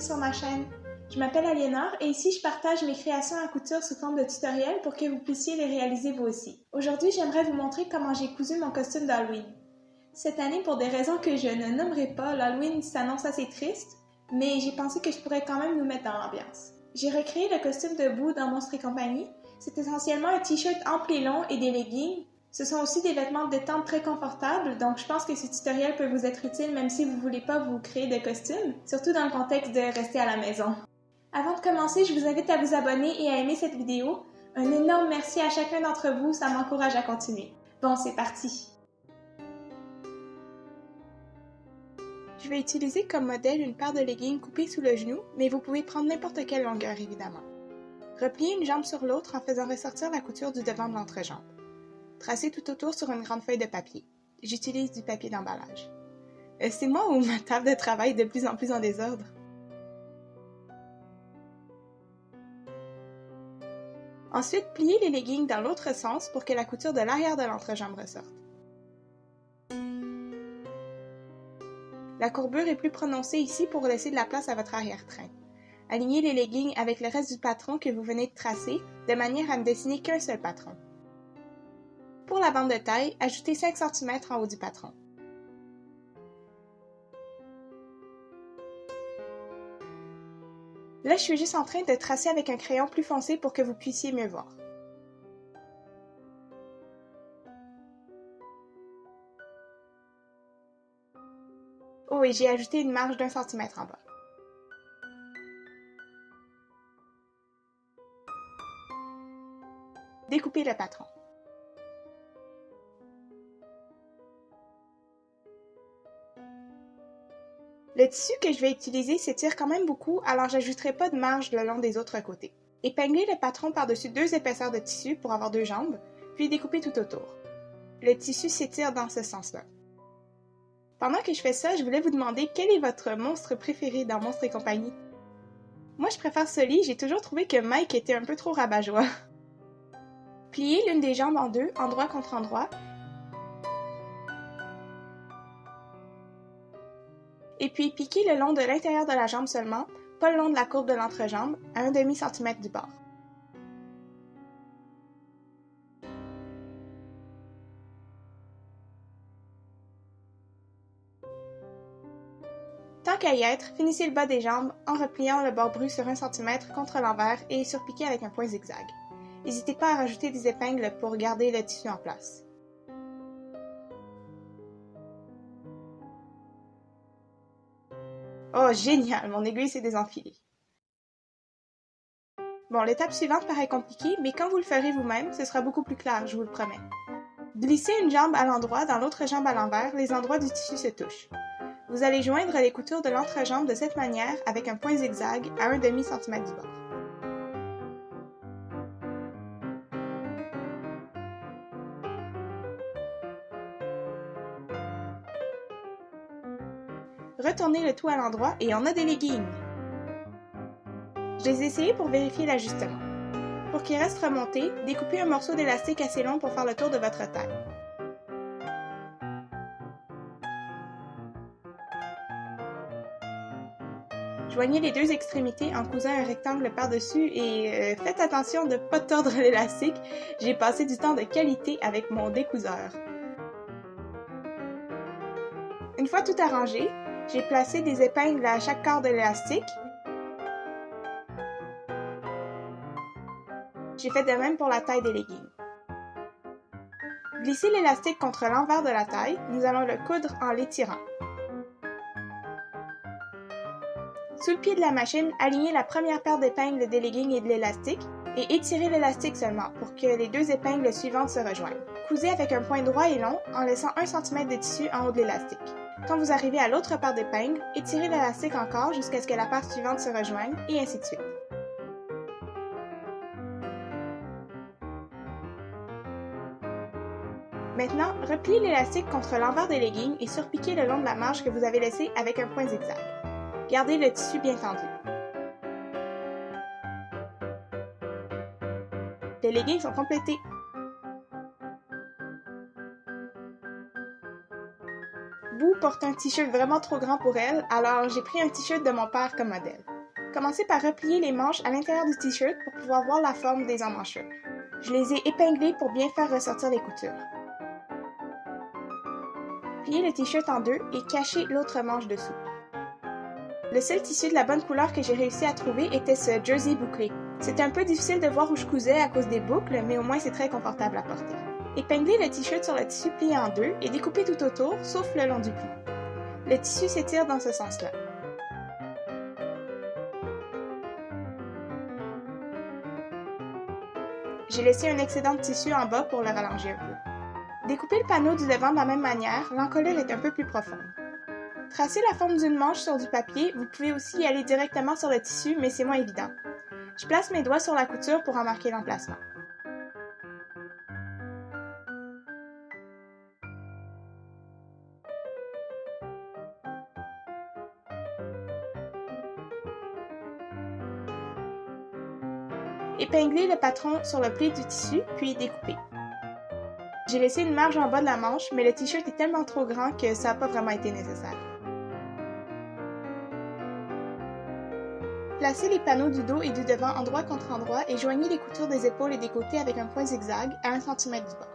bienvenue sur ma chaîne. Je m'appelle Aliénor et ici je partage mes créations à couture sous forme de tutoriels pour que vous puissiez les réaliser vous aussi. Aujourd'hui, j'aimerais vous montrer comment j'ai cousu mon costume d'Halloween. Cette année, pour des raisons que je ne nommerai pas, l'Halloween s'annonce assez triste, mais j'ai pensé que je pourrais quand même nous mettre dans l'ambiance. J'ai recréé le costume de Boo dans Monstres et compagnie. C'est essentiellement un t-shirt ample et long et des leggings. Ce sont aussi des vêtements de détente très confortables, donc je pense que ce tutoriel peut vous être utile même si vous ne voulez pas vous créer de costume, surtout dans le contexte de rester à la maison. Avant de commencer, je vous invite à vous abonner et à aimer cette vidéo. Un énorme merci à chacun d'entre vous, ça m'encourage à continuer. Bon, c'est parti! Je vais utiliser comme modèle une paire de leggings coupés sous le genou, mais vous pouvez prendre n'importe quelle longueur évidemment. Repliez une jambe sur l'autre en faisant ressortir la couture du devant de l'entrejambe. Tracez tout autour sur une grande feuille de papier. J'utilise du papier d'emballage. C'est moi ou ma table de travail de plus en plus en désordre? Ensuite, pliez les leggings dans l'autre sens pour que la couture de l'arrière de l'entrejambe ressorte. La courbure est plus prononcée ici pour laisser de la place à votre arrière-train. Alignez les leggings avec le reste du patron que vous venez de tracer, de manière à ne dessiner qu'un seul patron. Pour la bande de taille, ajoutez 5 cm en haut du patron. Là, je suis juste en train de tracer avec un crayon plus foncé pour que vous puissiez mieux voir. Oh, et j'ai ajouté une marge d'1 cm en bas. Découpez le patron. Le tissu que je vais utiliser s'étire quand même beaucoup, alors j'ajouterai pas de marge le long des autres côtés. Épinglez le patron par-dessus 2 épaisseurs de tissu pour avoir 2 jambes, puis découpez tout autour. Le tissu s'étire dans ce sens-là. Pendant que je fais ça, je voulais vous demander quel est votre monstre préféré dans Monstres et compagnie. Moi, je préfère Sully, j'ai toujours trouvé que Mike était un peu trop rabat-joie. Pliez l'une des jambes en deux, endroit contre endroit, et puis piquez le long de l'intérieur de la jambe seulement, pas le long de la courbe de l'entrejambe, à 1/2 cm du bord. Tant qu'à y être, finissez le bas des jambes en repliant le bord brut sur 1 cm contre l'envers et surpiquez avec un point zigzag. N'hésitez pas à rajouter des épingles pour garder le tissu en place. Oh génial, mon aiguille s'est désenfilée. Bon, l'étape suivante paraît compliquée, mais quand vous le ferez vous-même, ce sera beaucoup plus clair, je vous le promets. Glissez une jambe à l'endroit, dans l'autre jambe à l'envers, les endroits du tissu se touchent. Vous allez joindre les coutures de l'entrejambe de cette manière avec un point zigzag à 1/2 cm du bord. Retournez le tout à l'endroit et on a des leggings! Je les ai essayés pour vérifier l'ajustement. Pour qu'ils restent remontés, découpez un morceau d'élastique assez long pour faire le tour de votre taille. Joignez les deux extrémités en cousant un rectangle par-dessus et faites attention de ne pas tordre l'élastique, j'ai passé du temps de qualité avec mon découseur. Une fois tout arrangé, j'ai placé des épingles à chaque quart de l'élastique. J'ai fait de même pour la taille des leggings. Glissez l'élastique contre l'envers de la taille, nous allons le coudre en l'étirant. Sous le pied de la machine, alignez la première paire d'épingles des leggings et de l'élastique et étirez l'élastique seulement pour que les deux épingles suivantes se rejoignent. Cousez avec un point droit et long en laissant 1 cm de tissu en haut de l'élastique. Quand vous arrivez à l'autre paire d'épingles, étirez l'élastique encore jusqu'à ce que la paire suivante se rejoigne et ainsi de suite. Maintenant, repliez l'élastique contre l'envers des leggings et surpiquez le long de la marge que vous avez laissée avec un point zigzag. Gardez le tissu bien tendu. Les leggings sont complétés. Boo porte un t-shirt vraiment trop grand pour elle, alors j'ai pris un t-shirt de mon père comme modèle. Commencez par replier les manches à l'intérieur du t-shirt pour pouvoir voir la forme des emmanchures. Je les ai épinglées pour bien faire ressortir les coutures. Pliez le t-shirt en deux et cachez l'autre manche dessous. Le seul tissu de la bonne couleur que j'ai réussi à trouver était ce jersey bouclé. C'était un peu difficile de voir où je cousais à cause des boucles, mais au moins c'est très confortable à porter. Épinglez le t-shirt sur le tissu plié en deux et découpez tout autour, sauf le long du pli. Le tissu s'étire dans ce sens-là. J'ai laissé un excédent de tissu en bas pour le rallonger un peu. Découpez le panneau du devant de la même manière, l'encolure est un peu plus profonde. Tracez la forme d'une manche sur du papier, vous pouvez aussi y aller directement sur le tissu, mais c'est moins évident. Je place mes doigts sur la couture pour en marquer l'emplacement. Épinglez le patron sur le pli du tissu, puis découpez. J'ai laissé une marge en bas de la manche, mais le t-shirt est tellement trop grand que ça n'a pas vraiment été nécessaire. Placez les panneaux du dos et du devant endroit contre endroit et joignez les coutures des épaules et des côtés avec un point zigzag à 1 cm du bord.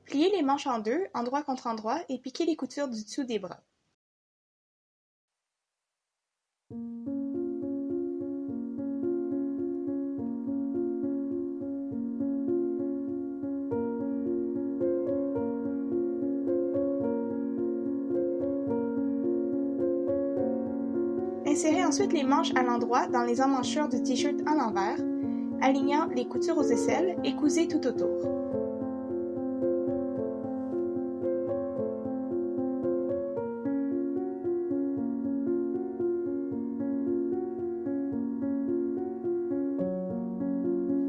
Pliez les manches en deux, endroit contre endroit, et piquez les coutures du dessous des bras. Insérez ensuite les manches à l'endroit dans les emmanchures du t-shirt à l'envers, alignant les coutures aux aisselles et cousez tout autour.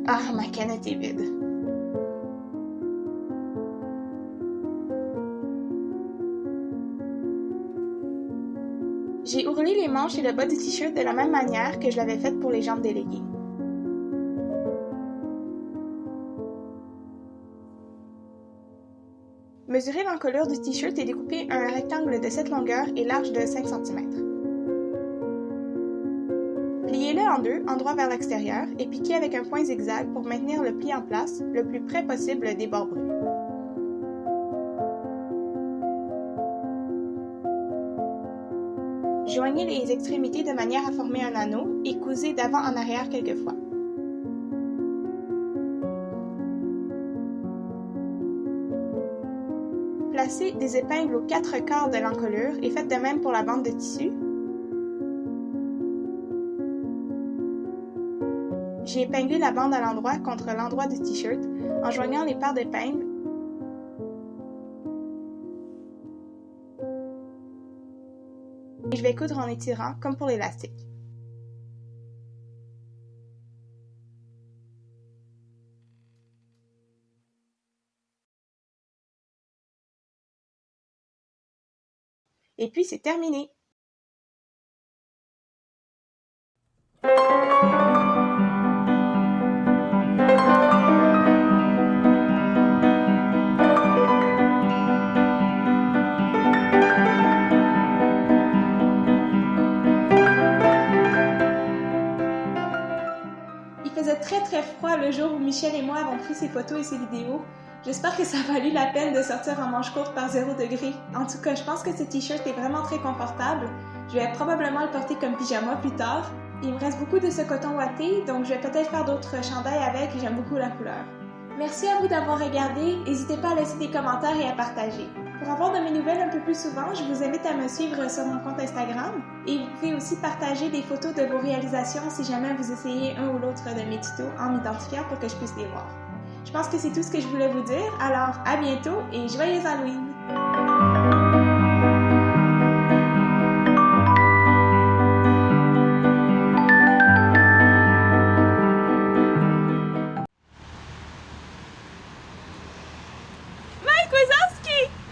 Ah, ma canette est vide. J'ai ourlé les manches et le bas du t-shirt de la même manière que je l'avais fait pour les jambes des leggings. Mesurez l'encolure du t-shirt et découpez un rectangle de cette longueur et large de 5 cm. Pliez-le en deux, endroit vers l'extérieur, et piquez avec un point zigzag pour maintenir le pli en place, le plus près possible des bords bruns. Joignez les extrémités de manière à former un anneau et cousez d'avant en arrière quelques fois. Placez des épingles aux 4 quarts de l'encolure et faites de même pour la bande de tissu. J'ai épinglé la bande à l'endroit contre l'endroit du t-shirt en joignant les paires d'épingles. Et je vais coudre en étirant comme pour l'élastique. Et puis c'est terminé! Il faisait très froid le jour où Michel et moi avons pris ces photos et ces vidéos. J'espère que ça a valu la peine de sortir en manche courte par 0 degré. En tout cas, je pense que ce t-shirt est vraiment très confortable. Je vais probablement le porter comme pyjama plus tard. Il me reste beaucoup de ce coton ouaté, donc je vais peut-être faire d'autres chandails avec et j'aime beaucoup la couleur. Merci à vous d'avoir regardé. N'hésitez pas à laisser des commentaires et à partager. Pour avoir de mes nouvelles un peu plus souvent, je vous invite à me suivre sur mon compte Instagram et vous pouvez aussi partager des photos de vos réalisations si jamais vous essayez un ou l'autre de mes tutos en m'identifiant pour que je puisse les voir. Je pense que c'est tout ce que je voulais vous dire, alors à bientôt et joyeux Halloween!